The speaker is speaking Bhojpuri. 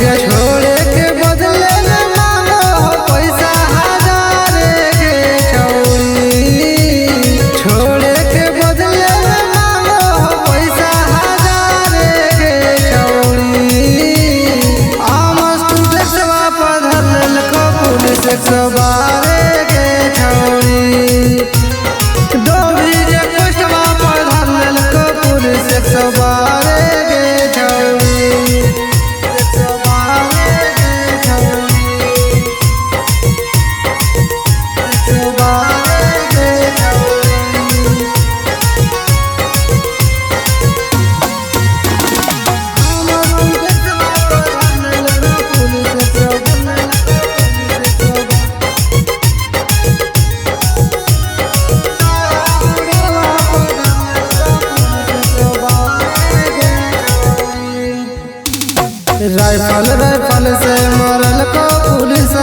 गे छोड़े के बदले में मांगो हो पैसा 1000 गे छौरी। छोड़े के बदले में मांगो हो पैसा 1000 गे छौरी। आमस तू देखवा पधर ललको पुलिस 112 गे छौरी। दो बीजे कुशवा पधर ललको पुलिस 112 गे छौरी। राइफल से मरल को पुलिस